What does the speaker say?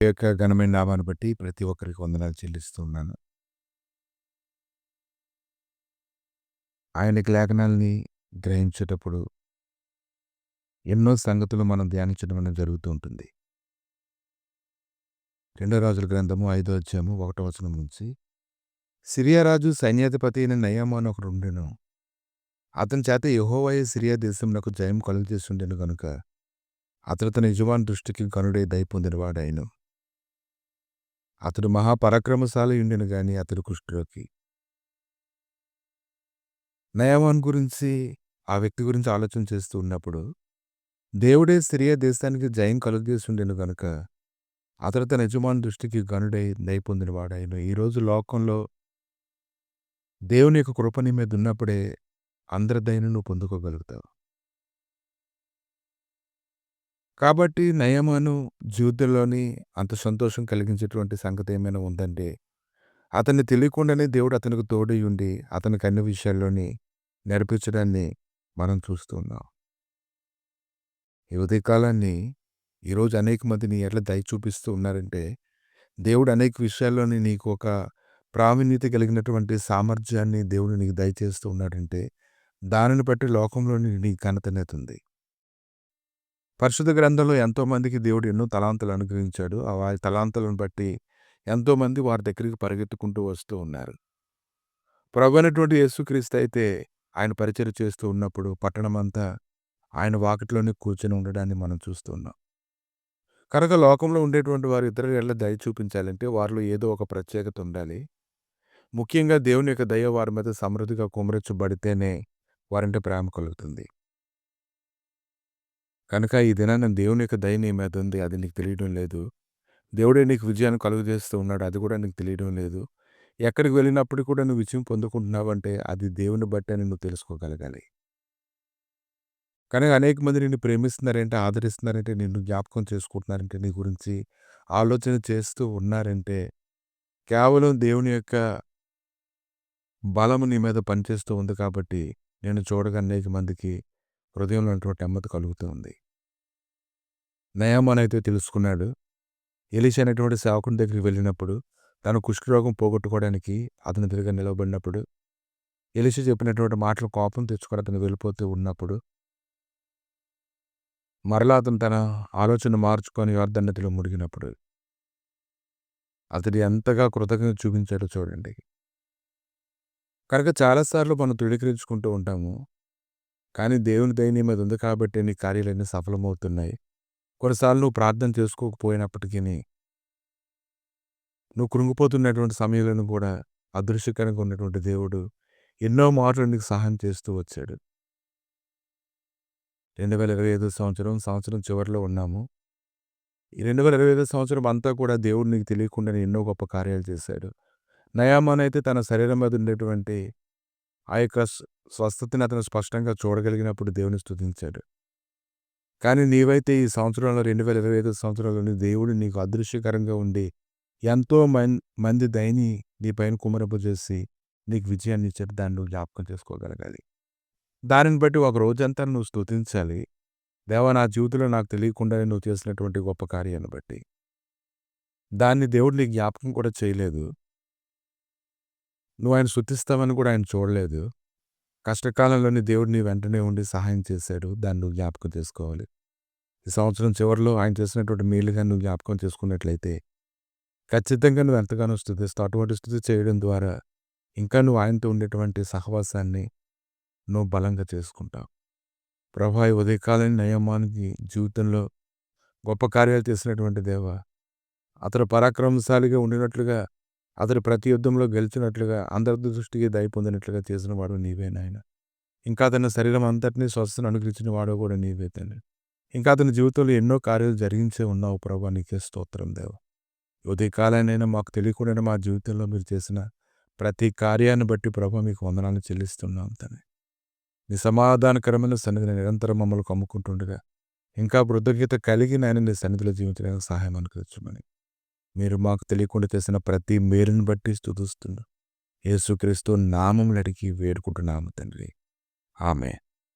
యొక్క ఘనమైన నామాన్ని బట్టి ప్రతి ఒక్కరికి వందనాలు చెల్లిస్తూ ఉన్నాను. ఆయనకి లేఖనాల్ని గ్రహించేటప్పుడు ఎన్నో సంగతులు మనం ధ్యానించడం అనేది జరుగుతూ ఉంటుంది. రెండో రాజుల గ్రంథము 5వ అధ్యాయము 1వ వచనం నుంచి సిరియా రాజు సైన్యాధిపతి అయిన నయమాను అని ఒకడుండెను. అతని చేత యెహోవాయే సిరియా దేశమునకు జయం కలుగజేస్తుండెను గనుక అతడు తన యజమాని దృష్టికి ఘనుడై దయ పొందినవాడాయెను. అతడు మహాపరాక్రమశాలియుండెను గాని అతడు కుష్ఠరోగి. నయమాను గురించి ఆ వ్యక్తి గురించి ఆలోచన చేస్తూ ఉన్నప్పుడు దేవుడే సిరియా దేశానికి జయం కలుగజేస్తుండెను గనుక అతడు తన యజమాని దృష్టికి ఘనుడై దయ పొందినవాడాయెను. ఈరోజు లోకంలో దేవుని యొక్క కృప నీ మీద ఉన్నప్పుడే అందరి దయను నువ్వు పొందుకోగలుగుతావు. కాబట్టి నయమాను జీవితంలోని అంత సంతోషం కలిగించేటువంటి సంగతి ఏమైనా ఉందంటే అతన్ని తెలియకుండానే దేవుడు అతనికి తోడై ఉండి అతనికి అన్ని విషయాల్లోని నేర్పించడాన్ని మనం చూస్తూ ఉన్నాం. ఈ ఉదయకాలాన్ని ఈరోజు అనేక మంది నీ ఎట్లా దయ చూపిస్తూ ఉన్నారంటే దేవుడు అనేక విషయాల్లోని నీకు ఒక ప్రావీణ్యత కలిగినటువంటి సామర్థ్యాన్ని దేవుడు నీకు దయచేస్తూ ఉన్నాడంటే దానిని బట్టి లోకంలోని నీ ఘనతనేది ఉంది. పరిశుద్ధ గ్రంథంలో ఎంతోమందికి దేవుడు ఎన్నో తలాంతులు అనుగ్రహించాడు. ఆ వారి తలాంతులను బట్టి ఎంతోమంది వారి దగ్గరికి పరిగెత్తుకుంటూ వస్తూ ఉన్నారు. ప్రభువైనటువంటి యేసుక్రీస్తు అయితే ఆయన పరిచర్య చేస్తూ ఉన్నప్పుడు పట్టణమంతా ఆయన వాకిట్లోనే కూర్చొని ఉండడాన్ని మనం చూస్తూ ఉన్నాం. కనుక లోకంలో ఉండేటువంటి వారు ఇతరుల ఎడల దయ చూపించాలంటే వారిలో ఏదో ఒక ప్రత్యేకత ఉండాలి. ముఖ్యంగా దేవుని యొక్క దయ వారి మీద సమృద్ధిగా కుమరించబడితేనే వారంటే ప్రేమ కలుగుతుంది. కనుక ఈ దినాన దేవుని యొక్క దయ నీ మీద ఉంది, అది నీకు తెలియడం లేదు. దేవుడే నీకు విజయాన్ని కలుగజేస్తూ ఉన్నాడు, అది కూడా నీకు తెలియడం లేదు. ఎక్కడికి వెళ్ళినప్పుడు కూడా నువ్వు విజయం పొందుకుంటున్నావంటే అది దేవుని బట్టి అని నువ్వు తెలుసుకోగలగాలి. కానీ అనేక మంది నిన్ను ప్రేమిస్తున్నారంటే, ఆదరిస్తున్నారంటే, నిన్ను జ్ఞాపకం చేసుకుంటున్నారంటే, నీ గురించి ఆలోచన చేస్తూ ఉన్నారంటే కేవలం దేవుని యొక్క బలము నీ మీద పనిచేస్తూ ఉంది కాబట్టి నేను చూడగా అనేక మందికి హృదయంలో ఉన్నటువంటి నెమ్మది కలుగుతూ ఉంది. నయమాను అయితే తెలుసుకున్నాడు. ఎలీషా అనేటువంటి సేవకుని దగ్గరికి వెళ్ళినప్పుడు తన కుష్ఠరోగం పోగొట్టుకోవడానికి అతని దగ్గర నిలవబడినప్పుడు ఎలీషా చెప్పినటువంటి మాటలు కోపం తెచ్చుకొని అతను వెళ్ళిపోతూ ఉన్నప్పుడు మరలా అతను తన ఆలోచన మార్చుకొని యొర్దాను నదిలో మునిగినప్పుడు అతడు ఎంతగా కృతజ్ఞత చూపించాడో చూడండి. కనుక చాలాసార్లు మనం తృణీకరించుకుంటూ ఉంటాము. కానీ దేవుని దయ నీ మీద ఉంది కాబట్టి నీ కార్యాలన్నీ సఫలమవుతున్నాయి. కొన్నిసార్లు నువ్వు ప్రార్థన చేసుకోకపోయినప్పటికీ నువ్వు కృంగిపోతున్నటువంటి సమయంలోనూ కూడా అదృశ్యకరంగా ఉన్నటువంటి దేవుడు ఎన్నో మాటలు నీకు సహాయం చేస్తూ వచ్చాడు. 2025 సంవత్సరం చివరిలో ఉన్నాము. ఈ 2025 సంవత్సరం అంతా కూడా దేవుడు నీకు తెలియకుండానే ఎన్నో గొప్ప కార్యాలు చేశాడు. నయమాను అయితే తన శరీరం మీద ఉండేటువంటి ఆ యొక్క స్వస్థతని అతను స్పష్టంగా చూడగలిగినప్పుడు దేవుని స్తుతించాడు. కానీ నీవైతే ఈ సంవత్సరంలో 2025 సంవత్సరంలోని దేవుడు నీకు అదృశ్యకరంగా ఉండి ఎంతో మంది దయని నీ పైన కుమరింపజేసి నీకు విజయాన్ని ఇచ్చాడు. దాన్ని నువ్వు జ్ఞాపకం చేసుకోగలగాలి. దానిని బట్టి ఒక రోజంతా నువ్వు స్తుతించాలి. దేవా, నా జీవితంలో నాకు తెలియకుండానే నువ్వు చేసినటువంటి గొప్ప కార్యాన్ని బట్టి. దాన్ని దేవుడు నీకు జ్ఞాపకం కూడా చేయలేదు. నువ్వు ఆయన స్తుతిస్తావని కూడా ఆయన చూడలేదు. కష్టకాలంలోని దేవుడు నీ వెంటనే ఉండి సహాయం చేశాడు. దాన్ని నువ్వు జ్ఞాపకం చేసుకోవాలి. ఈ సంవత్సరం చివరిలో ఆయన చేసినటువంటి మేలుగా నువ్వు జ్ఞాపకం చేసుకున్నట్లయితే ఖచ్చితంగా నువ్వు ఎంతగానో స్తుతిస్తావు. అటువంటి స్తుతి చేయడం ద్వారా ఇంకా నువ్వు ఆయనతో ఉండేటువంటి సహవాసాన్ని నువ్వు బలంగా చేసుకుంటావు. ప్రభువా, ఈ ఉదయకాలం నయమానుకి జీవితంలో గొప్ప కార్యాలు చేసినటువంటి దేవా, అతడు పరాక్రమశాలిగా ఉండినట్లుగా, అతడు ప్రతి యుద్ధంలో గెలిచినట్లుగా, అందరి దృష్టికి దయ పొందినట్లుగా చేసిన వాడు నీవే నాయన. ఇంకా అతని శరీరం అంతటినీ స్వస్థను అనుగ్రహించిన వాడు కూడా నీవే తండ్రి. ఇంకా అతని జీవితంలో ఎన్నో కార్యాలు జరిగించే ఉన్నావు ప్రభువా, నీకే స్తోత్రం దేవా. ఉదయకాలానైనా మాకు తెలియకుండానే మా జీవితంలో మీరు చేసిన ప్రతి కార్యాన్ని బట్టి ప్రభువా మీకు వందనాలు చెల్లిస్తున్నాం తండ్రి. నీ సమాధానకరమైన సన్నిధిని నిరంతరం మమ్మల్ని కమ్ముకుంటుండగా ఇంకా కృతజ్ఞత కలిగి నాయన నీ సన్నిధిలో జీవించడానికి సహాయం అనుగ్రహించమని మీరు మాకు తెలియకుండా చేసిన ప్రతి మేలుని బట్టి స్తుతిస్తున్నాం. యేసుక్రీస్తు నామములో అడిగి వేడుకుంటున్నాము తండ్రి. ఆమేన్.